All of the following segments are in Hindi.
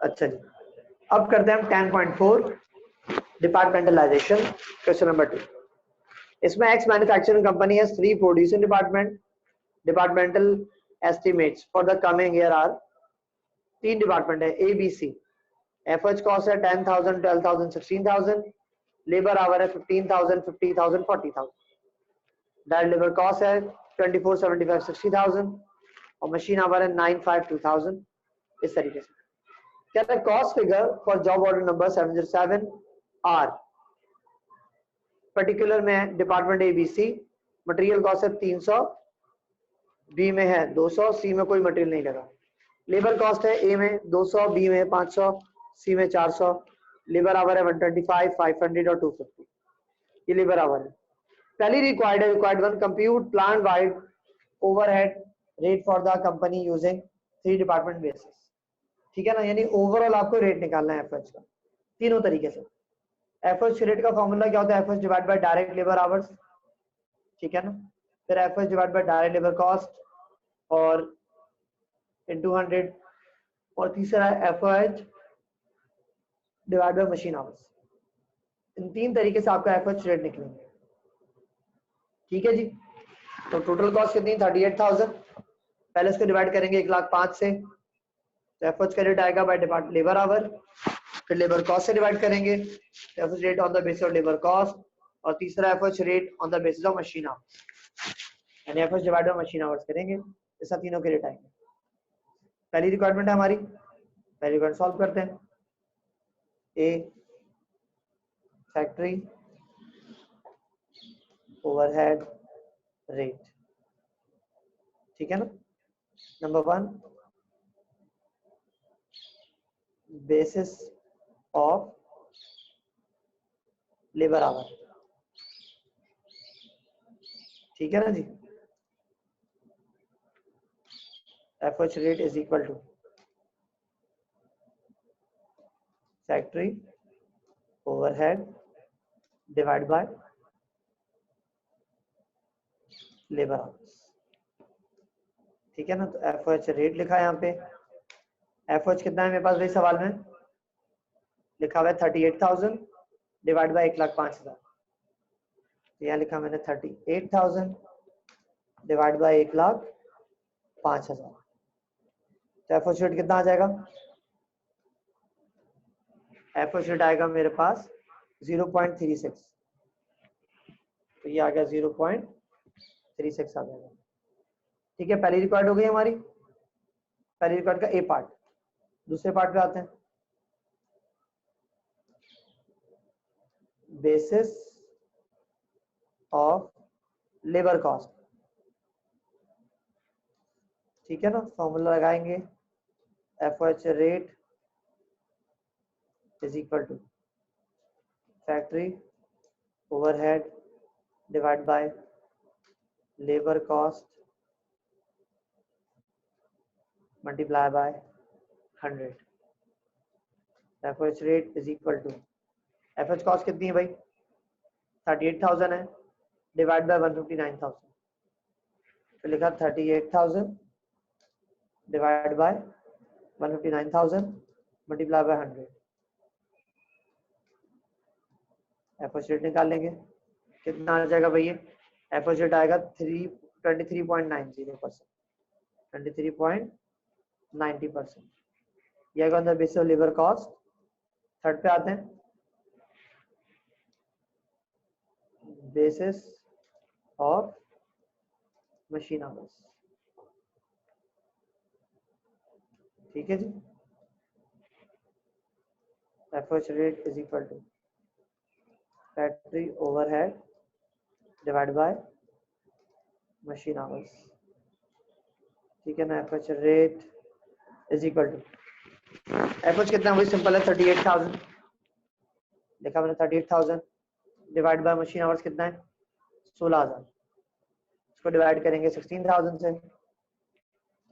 अच्छा जी, अब करते हैं हम 10.4 डिपार्टमेंटलाइजेशन, क्वेश्चन नंबर 2। इसमें एक्स मैन्युफैक्चरिंग कंपनी है 3 producing department, departmental estimates for the coming year are, 3 department है A B C. FH cost है 10,000, 12,000, 16,000, लेबर आवर है 15,000, 50,000, 40,000, डायरेक्ट लेबर कॉस्ट है 24, 75, 60,000 और मशीन आवर है 9, 5, 2,000। इस तरीके से कहते हैं cost figure for job order number 707 R, particular में है department A B C, material cost है 300, बी में है 200, सी में कोई मटेरियल नहीं लगा। लेबर कॉस्ट है ए में 200, बी में 500, सी में 400, लेबर आवर है 125, 500 और 250। ये लेबर आवर है। पहली required one compute plan wide overhead rate for the company using 3 department basis. ठीक है ना, यानी ओवरऑल आपको रेट निकालना है एफएच का तीनों तरीके से। एफएच रेट का फॉर्मूला क्या होता है? FH divide by direct labour hours, ठीक है ना। फिर FH divide by direct labour cost और इनटू 100, और तीसरा FH divide by machine hours. इन 3 तरीके से आपका एफएच रेट निकलेंगे। ठीक है जी। तो टोटल कॉस्ट कितनी? 38,000। पहले इसको डिवाइड करेंगे 1,05,000 से, तो एफएच का रेट आएगा बाय डिपार्ट लेबर आवर। फिर लेबर कॉस्ट से डिवाइड करेंगे, FH rate on the basis of labour cost, और तीसरा FH rate on the basis of machine hours, यानी FH divide by machine hours करेंगे। ऐसा तीनों के रेट आएंगे। पहली रिक्वायरमेंट है हमारी, पहली रिक्वायरमेंट सॉल्व करते हैं। ए फैक्ट्री ओवरहेड रेट, ठीक है ना। Number 1 basis of labour hour, ठीक है ना जी। FH rate is equal to factory overhead divide by labour hours, ठीक है ना। तो एफएच रेट लिखा है यहाँ पे। एफएच कितना है मेरे पास भाई? सवाल में लिखा हुआ है 38,000 डिवाइड बाय 1,05,000। यहाँ लिखा मैंने 38,000 डिवाइड बाय 1,05,000। तो एफएच रेट कितना आ जाएगा? एफएच रेट आएगा मेरे पास 0.36। तो ये आ गया 0.36 आ जाएगा। ठीक है, पहली रिक्वायर्ड हो गई हमारी, पहली रिक्वायर्ड का ए पार्ट। दूसरे पार्ट पे आते हैं। बेसिस ऑफ लेबर कॉस्ट, ठीक है ना। फॉर्मूला लगाएंगे, FH rate is equal to factory overhead divide by labour cost multiply by 100। FH rate is equal to, FH cost कितनी है भाई? 38,000 है, डिवाइड बाय 159,000। तो लिखा 38,000 divide by 159,000 multiply by 100। FH rate निकाल लेंगे, कितना आ जाएगा भैया? एफएच रेट आएगा 23.90%, 23.90%। ये आएगा on the basis of labour cost. Third पे आते हैं, बेसिस ऑफ मशीन आवर्स, ठीक है जी। FH rate is equal to factory overhead divide by machine hours, ठीक है ना। FH rate is equal to, FH कितना वही सिंपल है 38,000 लिखा मैंने, 38,000 डिवाइड बाय मशीन आवर्स कितना है? 16,000। इसको डिवाइड करेंगे 16,000 से,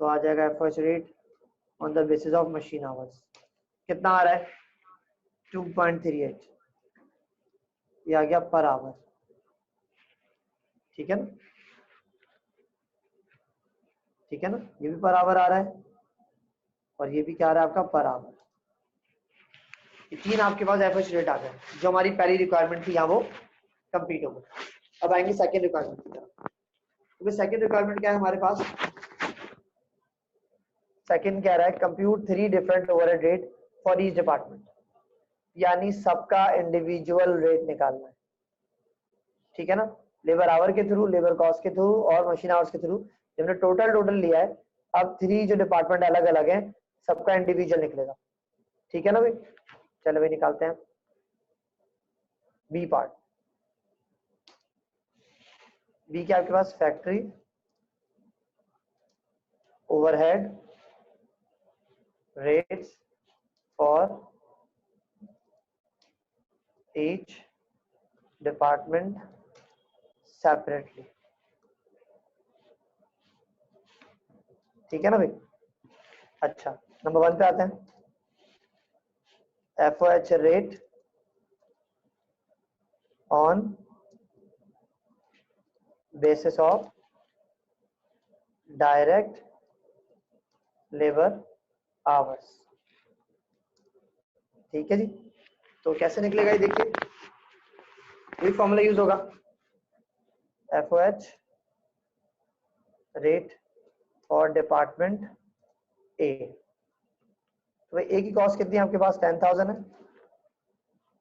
तो आ जाएगा FH rate on the basis of machine hours कितना आ रहा है? 2.38। ये आ गया पर आवर, ठीक है ना, ठीक है ना। ये भी पर आवर आ रहा है और ये भी क्या आ रहा है आपका? Per hour. ये 3 आपके पास एफएच रेट आ गए, जो हमारी पहली रिक्वायरमेंट थी यहाँ वो कंप्लीट हो गई। अब आएंगे सेकंड रिक्वायरमेंट की तरफ। तो सेकंड रिक्वायरमेंट क्या है हमारे पास? सेकंड कह रहा है compute 3 different overhead rate for each department, यानी सबका इंडिविजुअल रेट निकालना है, ठीक है ना, लेबर आवर के थ्रू, लेबर कॉस्ट के थ्रू और मशीन आवर्स के थ्रू। हमने टोटल लिया है, अब 3 जो डिपार्टमेंट अलग अलग है सबका इंडिविजुअल निकलेगा, ठीक है ना भाई। चलो भाई निकालते हैं बी पार्ट। बी क्या आपके पास? Factory overhead rates for each department separately, ठीक है ना भाई। अच्छा, नंबर 1 पे आते हैं। FOH rate on basis of direct labour hours, ठीक है जी। तो कैसे निकलेगा ये देखिए, वही फॉर्मूला यूज होगा, एफओएच रेट फॉर डिपार्टमेंट ए। तो ए की कॉस्ट कितनी है आपके पास? 10,000 है,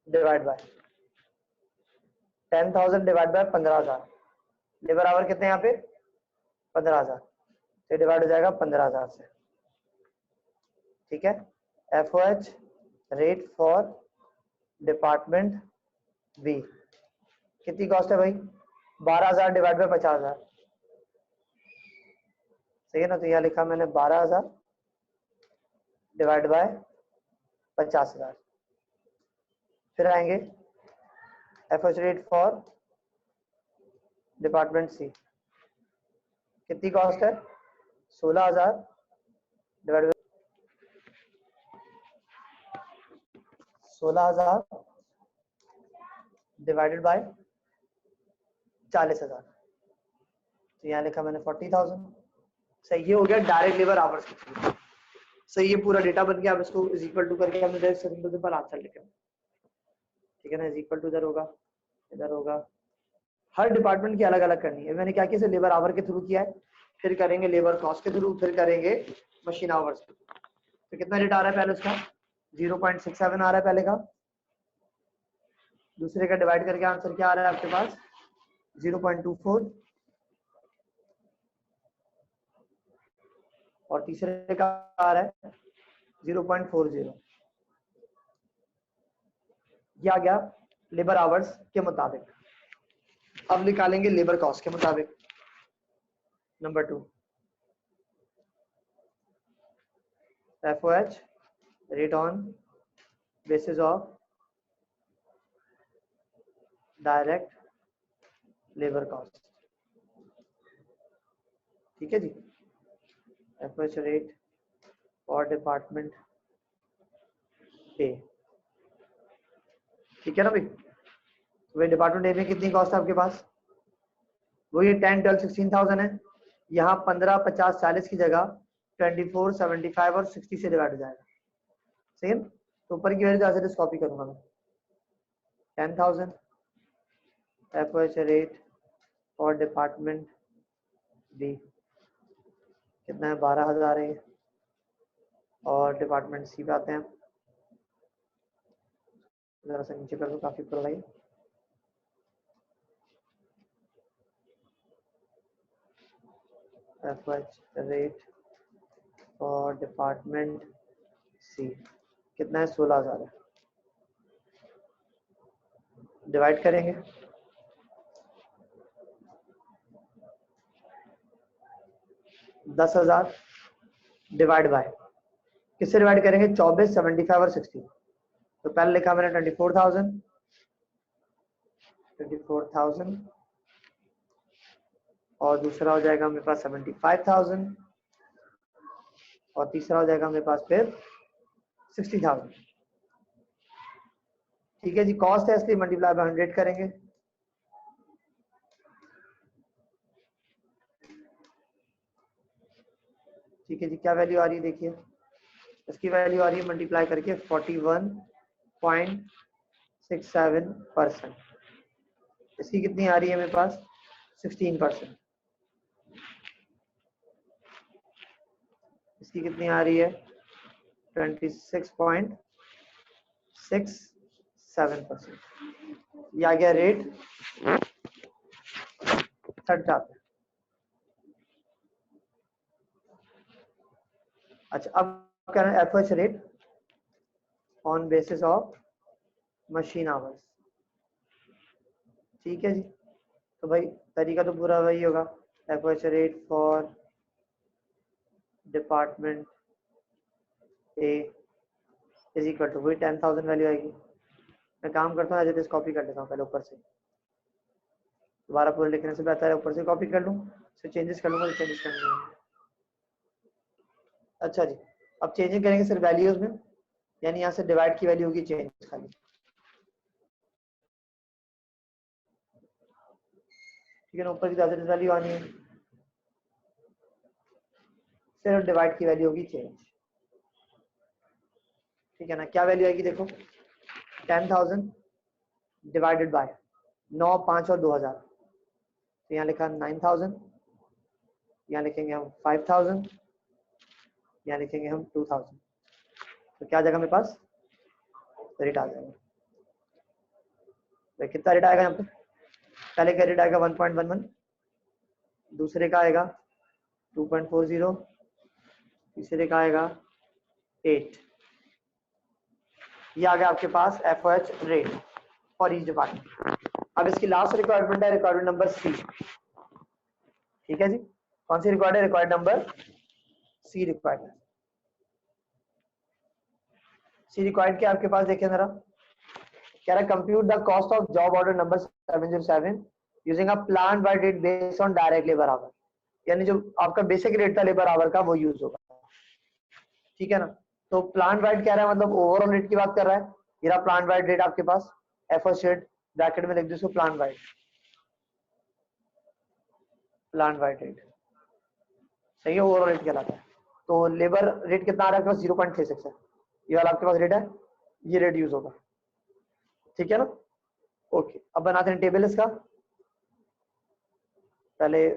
divide by 10,000 divide by 15,000। Labour our कितने यहाँ पे? 15,000, तो डिवाइड हो जाएगा 15,000 से, ठीक है। FOH rate for department B कितनी कॉस्ट है भाई? 12,000 डिवाइड बाय 50,000, सही है ना। तो यहाँ लिखा मैंने 12,000 डिवाइड बाय 50,000। फिर आएंगे FOH rate for department C, कितनी कॉस्ट है? 16,000 डिवाइड बाय 16,000 डिवाइडेड बाय 40,000, तो यहाँ लिखा मैंने 40,000। सही, ये हो गया डायरेक्ट लेबर आवर्स के थ्रू। सही, ये पूरा डेटा बन गया। अब इसको इज इक्वल टू करके हमने डायरेक्ट सिंपल आंसर लिखा, ठीक है ना। इज इक्वल टू इधर होगा, इधर होगा, हर डिपार्टमेंट की अलग अलग करनी है। मैंने क्या किया, लेबर आवर के थ्रू किया है, फिर करेंगे लेबर कॉस्ट के थ्रू, फिर करेंगे मशीन आवर्स के थ्रू। तो कितना रेट आ रहा है पहले उसका? 0.67 आ रहा है पहले का, दूसरे का डिवाइड करके आंसर क्या आ रहा है आपके पास? 0.24, और तीसरे का आ रहा है 0.40। ये आ गया लेबर आवर्स के मुताबिक। अब निकालेंगे लेबर कॉस्ट के मुताबिक। Number 2, FOH rate on basis of direct labour cost, ठीक है जी। एफओएच रेट और डिपार्टमेंट ए, ठीक है ना भाई। वही डिपार्टमेंट ए में कितनी कॉस्ट है आपके पास? वो ये 10, 12, 16,000 है। यहाँ 15, 50, 40 की जगह 24, 75 और 60 से डिवाइड हो जाएगा, सेम। तो ऊपर की वैल्यू जैसे कॉपी करूंगा मैं, 10,000 एफओएच रेट और डिपार्टमेंट बी कितना है? 12,000 है। और डिपार्टमेंट सी पे आते हैं, जरा सा नीचे कर दो, काफी ऊपर है। एफओएच रेट और डिपार्टमेंट सी कितना है? 16,000 है। डिवाइड करेंगे 10,000 डिवाइड बाय, किससे डिवाइड करेंगे? 24, 75 और 60। तो पहले लिखा मैंने 24,000 और दूसरा हो जाएगा मेरे पास 75,000 और तीसरा हो जाएगा मेरे पास फिर 60,000, ठीक है जी। कॉस्ट है इसलिए मल्टीप्लाई बाय 100 करेंगे, ठीक है जी। क्या वैल्यू आ रही है देखिए, इसकी वैल्यू आ रही है मल्टीप्लाई करके 41.5 0.67%। इसकी कितनी आ रही है मेरे पास 16%। इसकी कितनी आ रही है 26.67%। ये आ गया रेट थर्ड चार्ट। अच्छा अब क्या है FH rate on basis of machine hours. ठीक है जी, तो भाई तरीका तो पूरा वही होगा। FH rate for department A is equal to वही 10,000 वैल्यू आएगी। मैं काम करता हूँ एज इट इज कॉपी कर लेता हूँ पहले ऊपर से, दोबारा पूरे लिखने से बेहतर है ऊपर से कॉपी कर लूँ, फिर चेंजेस कर लूँगा तो चेंजेस कर लूँगा। अच्छा जी, अब चेंजिंग करेंगे सिर्फ वैल्यूज में, यानी यहाँ से डिवाइड की वैल्यू होगी चेंज खाली। ठीक है ना, ऊपर की एज इट इज वैल्यू आनी है, सिर्फ डिवाइड की वैल्यू होगी चेंज। ठीक है ना, क्या वैल्यू आएगी देखो 10,000 डिवाइडेड बाय 9, 5 और 2000, तो यहाँ लिखा 9,000, यहाँ लिखेंगे हम 5,000, यहाँ लिखेंगे हम 2,000, तो क्या आ जाएगा मेरे पास रेट आ जाएगा। तो कितना रेट आएगा यहाँ पे, पहले का रेट आएगा 1.11, दूसरे का आएगा 2.40, तीसरे का आएगा 8। ये आ गया आपके पास FOH rate for each department. अब इसकी लास्ट रिक्वायरमेंट है रिक्वायरमेंट नंबर सी। ठीक है जी, कौन सी रिक्वायर्ड है, रिक्वायर्ड नंबर सी रिक्वायर्ड है। सी रिक्वायर्ड क्या आपके पास देखिए जरा, कह रहा है compute the cost of job order number 707 using a plan by date based on direct labour hour, यानी जो आपका बेसिक रेट था लेबर आवर का वो यूज होगा। ठीक है ना, तो प्लान वाइड कह रहा है मतलब ओवरऑल रेट की बात कर रहा है। ये रहा प्लान वाइड रेट आपके पास, एफर्ट रेट ब्रैकेट में लिख दो इसको plan wide, plan wide rate सही है, ओवरऑल रेट कहलाता है। तो लेबर रेट कितना आ रहा है आपके पास 0.36 है, ये वाला आपके पास रेट है, ये रेट यूज होगा। ठीक है ना, ओके अब बनाते हैं टेबल इसका, पहले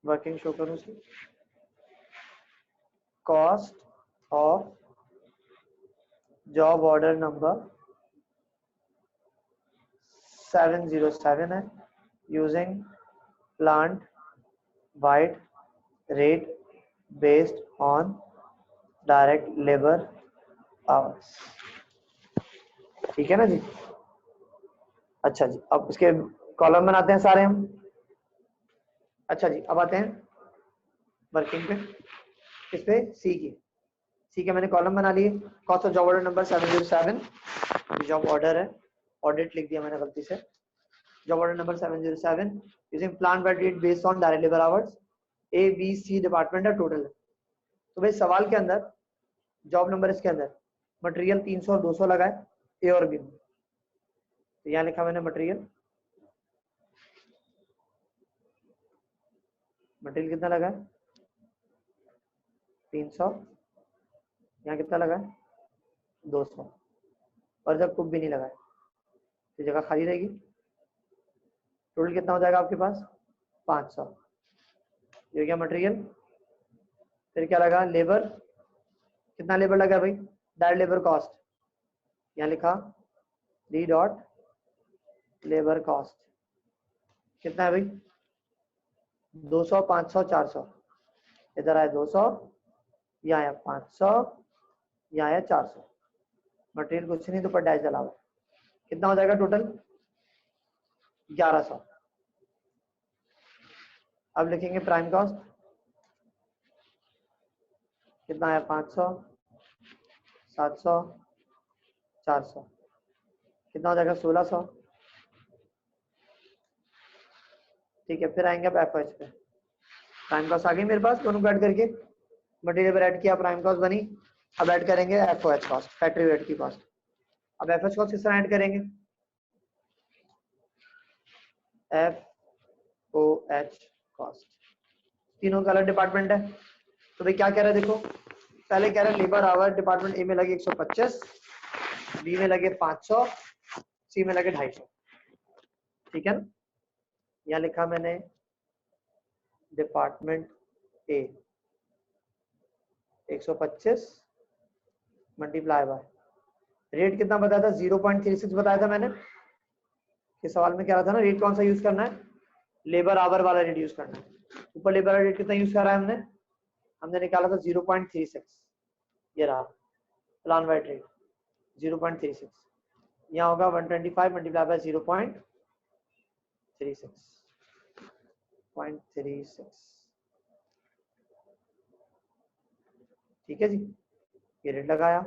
वर्किंग शो करूं उसकी। Cost of job order number 707 है using plant wide rate based on direct labour hours. ठीक है ना जी। अच्छा जी, अब इसके कॉलम बनाते हैं सारे हम। अच्छा जी, अब आते हैं वर्किंग पे, किस पे सी की। सी के मैंने कॉलम बना लिए, cost of job order number 707, job order है, ऑडिट लिख दिया मैंने गलती से। Job order number 707 using plan by date based on direct labour hours, A B C department है टोटल। तो भाई सवाल के अंदर जॉब नंबर इसके अंदर मटेरियल 300 और 200 लगा है ए और बी में, तो यहाँ लिखा मैंने मटेरियल कितना लगा है 300, यहाँ कितना लगा है 200, और जब कुछ भी नहीं लगा है तो जगह खाली रहेगी। टोटल कितना हो जाएगा आपके पास 500, ये क्या मटेरियल, फिर क्या लगा लेबर, कितना लेबर लगा भाई डायरेक्ट लेबर कॉस्ट, यहाँ लिखा डी डॉट लेबर कॉस्ट कितना है भाई 200, 500, 400, इधर आया 200, यहाँ आया 500, यहाँ आया 400, मटेरियल कुछ नहीं तो पर डैश डाला हुआ, कितना हो जाएगा टोटल 1100। अब लिखेंगे प्राइम कॉस्ट, कितना आया 500, 700, 400, कितना हो जाएगा 1600। ठीक है, फिर आएंगे अब एफएच पे, प्राइम कॉस्ट आ गई मेरे पास दोनों को ऐड करके, मटेरियल पर ऐड किया प्राइम कॉस्ट बनी। अब ऐड करेंगे एफओएच कॉस्ट, फैक्ट्री वेट की कॉस्ट। अब एफएच कॉस्ट किस तरह ऐड करेंगे, एफओएच कॉस्ट, तीनों का अलग डिपार्टमेंट है। तो भाई क्या कह रहा है देखो, पहले कह रहा है लेबर आवर डिपार्टमेंट ए में लगे 125, बी में लगे 500, सी में लगे 250, ठीक है ना। यहाँ लिखा मैंने department A 125 multiply by rate कितना बताया था, 0.36 बताया था मैंने। इस सवाल में क्या रहा था ना, रेट कौन सा यूज करना है, लेबर आवर वाला रेट यूज करना है। ऊपर लेबर वाला रेट कितना यूज करा है हमने निकाला था 0.36, ये रहा प्लान वाइड रेट 0.36। यहाँ होगा 125 मल्टीप्लाई बाय 0.36, ठीक है जी, ये रेट लगाया।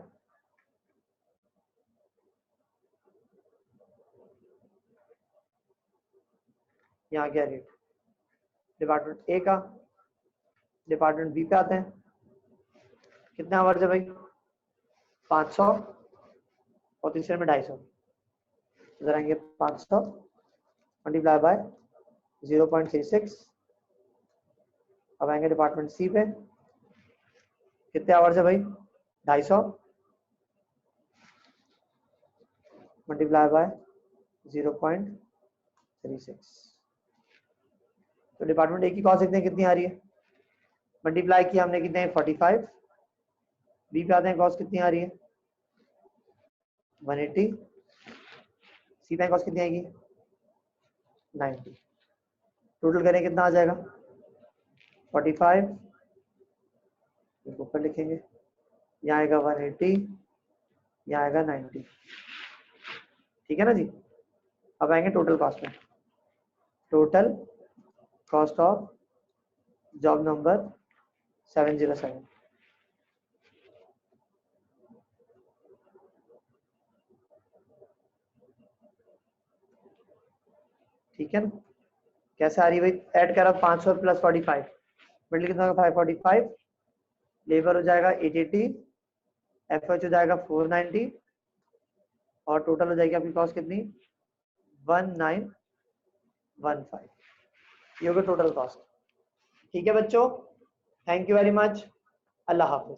यहाँ क्या रेट डिपार्टमेंट ए का, डिपार्टमेंट बी पे आते हैं, कितने आवर्स है भाई 500 और तीसरे में 250, इधर आएंगे 500 मल्टीप्लाई बाय 0.36। अब आएंगे डिपार्टमेंट सी पे, कितने आवर्स है भाई 250 मल्टीप्लाई बाय 0.36। तो डिपार्टमेंट ए की कॉस्ट देखते हैं कितनी आ रही है, मल्टीप्लाई किया हमने कितने 45, बी पे आते हैं कॉस्ट कितनी आ रही है 180, सी पे कॉस्ट कितनी आएगी 90। टोटल करें कितना आ जाएगा 45, ऊपर लिखेंगे, यहाँ आएगा 180, यहाँ आएगा 90, ठीक है ना जी। अब आएंगे टोटल कॉस्ट में, total cost of job number 707, ठीक है ना। कैसे आ रही है भाई, ऐड करा 500 प्लस 45, मिडिल कितना होगा 545, लेबर हो जाएगा 880, एफएच हो जाएगा 490 और टोटल हो जाएगी आपकी कॉस्ट कितनी 1915, ये होगा टोटल कॉस्ट। ठीक है बच्चों, thank you very much, Allah Hafiz.